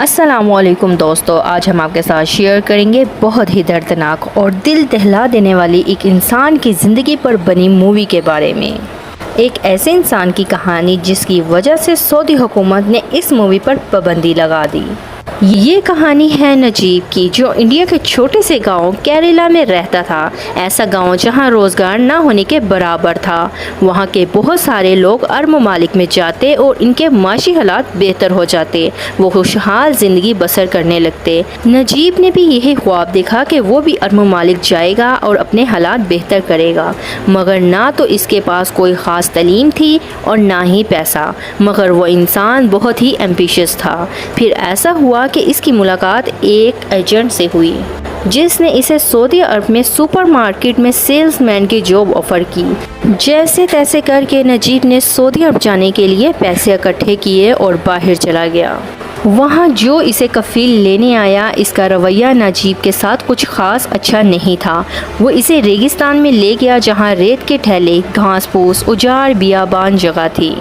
السلام علیکم دوستو، آج ہم آپ کے ساتھ شیئر کریں گے بہت ہی دردناک اور دل دہلا دینے والی ایک انسان کی زندگی پر بنی مووی کے بارے میں۔ ایک ایسے انسان کی کہانی جس کی وجہ سے سعودی حکومت نے اس مووی پر پابندی لگا دی۔ یہ کہانی ہے نجیب کی، جو انڈیا کے چھوٹے سے گاؤں کیرلا میں رہتا تھا۔ ایسا گاؤں جہاں روزگار نہ ہونے کے برابر تھا۔ وہاں کے بہت سارے لوگ عرب ممالک میں جاتے اور ان کے معاشی حالات بہتر ہو جاتے، وہ خوشحال زندگی بسر کرنے لگتے۔ نجیب نے بھی یہی خواب دیکھا کہ وہ بھی عرب ممالک جائے گا اور اپنے حالات بہتر کرے گا، مگر نہ تو اس کے پاس کوئی خاص تعلیم تھی اور نہ ہی پیسہ، مگر وہ انسان بہت ہی ایمبیشس تھا۔ پھر ایسا ہوا کہ اس کی ملاقات ایک ایجنٹ سے ہوئی جس نے اسے سعودی عرب میں سپر مارکیٹ میں سیلز مین کی جاب آفر کی۔ جیسے تیسے کر کے نجیب نے سعودی عرب جانے کے لیے پیسے اکٹھے کیے اور باہر چلا گیا۔ وہاں جو اسے کفیل لینے آیا، اس کا رویہ نجیب کے ساتھ کچھ خاص اچھا نہیں تھا۔ وہ اسے ریگستان میں لے گیا جہاں ریت کے ٹھیلے، گھاس پھوس، اجاڑ بیابان جگہ تھی۔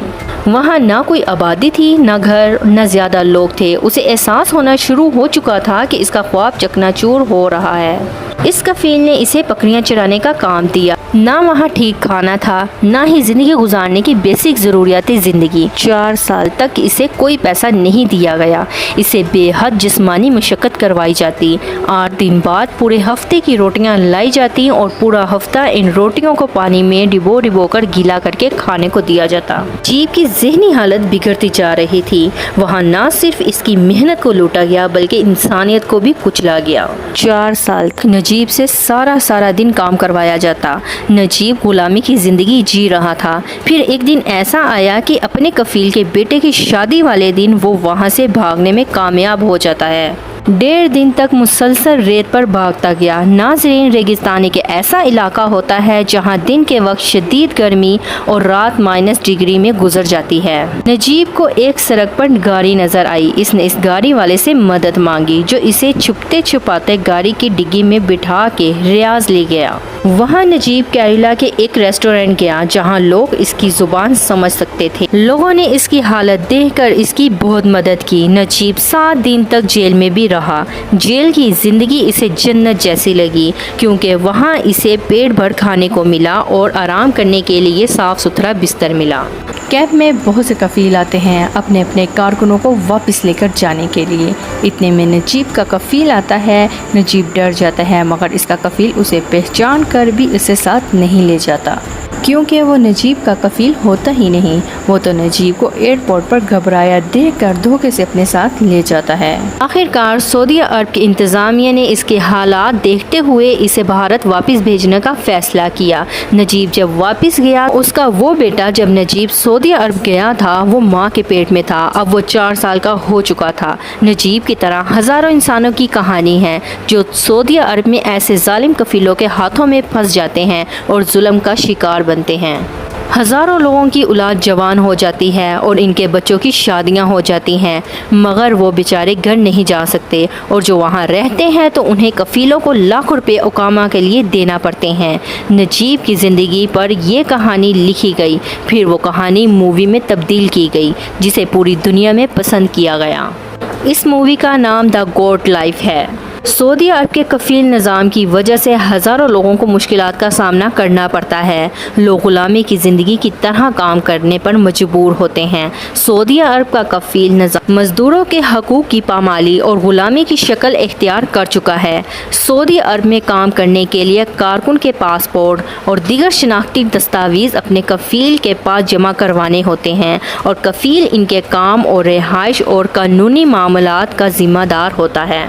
وہاں نہ کوئی آبادی تھی، نہ گھر، نہ زیادہ لوگ تھے۔ اسے احساس ہونا شروع ہو چکا تھا کہ اس کا خواب چکنا چور ہو رہا ہے۔ اس کفیل نے اسے بکریاں چرانے کا کام دیا۔ نہ وہاں ٹھیک کھانا تھا، نہ ہی زندگی گزارنے کی بیسک ضروریات زندگی۔ 4 سال تک اسے کوئی پیسہ نہیں دیا گیا۔ اسے بے حد جسمانی مشقت کروائی جاتی۔ 8 دن بعد پورے ہفتے کی روٹیاں لائی جاتی اور پورا ہفتہ ان روٹیوں کو پانی میں ڈبو کر گیلا کر کے کھانے کو دیا جاتا۔ نجیب کی ذہنی حالت بگڑتی جا رہی تھی۔ وہاں نہ صرف اس کی محنت کو لوٹا گیا بلکہ انسانیت کو بھی کچلا گیا۔ 4 سال تک نجیب سے سارا دن کام کروایا جاتا۔ نجیب غلامی کی زندگی جی رہا تھا۔ پھر ایک دن ایسا آیا کہ اپنے کفیل کے بیٹے کی شادی والے دن وہ وہاں سے بھاگنے میں کامیاب ہو جاتا ہے۔ 1.5 دن تک مسلسل ریت پر بھاگتا گیا۔ ناظرین، ریگستان ایک ایسا علاقہ ہوتا ہے جہاں دن کے وقت شدید گرمی اور رات -ڈگری میں گزر جاتی ہے۔ نجیب کو ایک سڑک پر گاڑی نظر آئی۔ اس نے اس گاڑی والے سے مدد مانگی، جو اسے چھپتے چھپاتے گاڑی کی ڈگی میں بٹھا کے ریاض لے گیا۔ وہاں نجیب کیرلا کے ایک ریسٹورینٹ گیا جہاں لوگ اس کی زبان سمجھ سکتے تھے۔ لوگوں نے اس کی حالت دیکھ کر اس کی بہت مدد کی۔ نجیب 7 دن تک جیل میں بھی رہا۔ جیل کی زندگی اسے جنت جیسی لگی، کیونکہ وہاں اسے پیٹ بھر کھانے کو ملا اور آرام کرنے کے لیے صاف ستھرا بستر ملا۔ کیمپ میں بہت سے کفیل آتے ہیں اپنے کارکنوں کو واپس لے کر جانے کے لیے۔ اتنے میں نجیب کا کفیل آتا ہے۔ نجیب ڈر جاتا ہے، مگر اس کا کفیل اسے پہچان کر بھی اسے ساتھ نہیں لے جاتا، کیونکہ وہ نجیب کا کفیل ہوتا ہی نہیں۔ وہ تو نجیب کو ایئرپورٹ پر گھبرایا دیکھ کر دھوکے سے اپنے ساتھ لے جاتا ہے۔ آخرکار سعودی عرب کی انتظامیہ نے اس کے حالات دیکھتے ہوئے اسے بھارت واپس بھیجنے کا فیصلہ کیا۔ نجیب جب واپس گیا، اس کا وہ بیٹا جب نجیب سعودی عرب گیا تھا وہ ماں کے پیٹ میں تھا۔ اب وہ 4 سال کا ہو چکا تھا۔ نجیب کی طرح ہزاروں انسانوں کی کہانی ہے جو سعودی عرب میں ایسے ظالم کفیلوں کے ہاتھوں میں پھنس جاتے ہیں اور ظلم کا شکار بنتے ہیں۔ ہزاروں لوگوں کی اولاد جوان ہو جاتی ہے اور ان کے بچوں کی شادیاں ہو جاتی ہیں، مگر وہ بیچارے گھر نہیں جا سکتے، اور جو وہاں رہتے ہیں تو انہیں کفیلوں کو لاکھوں روپے اقامہ کے لیے دینا پڑتے ہیں۔ نجیب کی زندگی پر یہ کہانی لکھی گئی، پھر وہ کہانی مووی میں تبدیل کی گئی جسے پوری دنیا میں پسند کیا گیا۔ اس مووی کا نام دا گوٹ لائف ہے۔ سعودی عرب کے کفیل نظام کی وجہ سے ہزاروں لوگوں کو مشکلات کا سامنا کرنا پڑتا ہے۔ لوگ غلامی کی زندگی کی طرح کام کرنے پر مجبور ہوتے ہیں۔ سعودی عرب کا کفیل نظام مزدوروں کے حقوق کی پامالی اور غلامی کی شکل اختیار کر چکا ہے۔ سعودی عرب میں کام کرنے کے لیے کارکن کے پاسپورٹ اور دیگر شناختی دستاویز اپنے کفیل کے پاس جمع کروانے ہوتے ہیں، اور کفیل ان کے کام اور رہائش اور قانونی معاملات کا ذمہ دار ہوتا ہے۔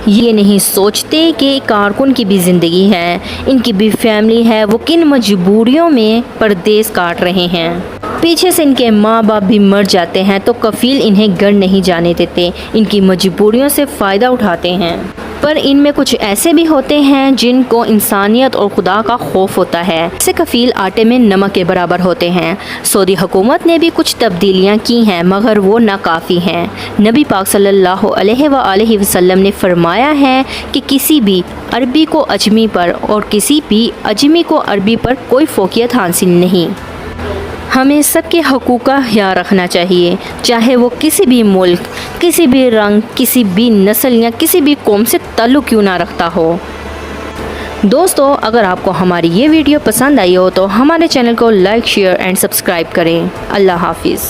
یہ نہیں سوچتے کہ کارکن کی بھی زندگی ہے، ان کی بھی فیملی ہے، وہ کن مجبوریوں میں پردیس کاٹ رہے ہیں۔ پیچھے سے ان کے ماں باپ بھی مر جاتے ہیں تو کفیل انہیں گھر نہیں جانے دیتے، ان کی مجبوریوں سے فائدہ اٹھاتے ہیں۔ پر ان میں کچھ ایسے بھی ہوتے ہیں جن کو انسانیت اور خدا کا خوف ہوتا ہے۔ ایسے کفیل آٹے میں نمک کے برابر ہوتے ہیں۔ سعودی حکومت نے بھی کچھ تبدیلیاں کی ہیں، مگر وہ ناکافی ہیں۔ نبی پاک صلی اللہ علیہ وآلہ وسلم نے فرمایا ہے کہ کسی بھی عربی کو اجمی پر اور کسی بھی اجمی کو عربی پر کوئی فوقیت حاصل نہیں۔ ہمیں سب کے حقوق کا خیال رکھنا چاہیے، چاہے وہ کسی بھی ملک، کسی بھی رنگ، کسی بھی نسل یا کسی بھی قوم سے تعلق کیوں نہ رکھتا ہو۔ دوستو، اگر آپ کو ہماری یہ ویڈیو پسند آئی ہو تو ہمارے چینل کو لائک، شیئر اینڈ سبسکرائب کریں۔ اللہ حافظ۔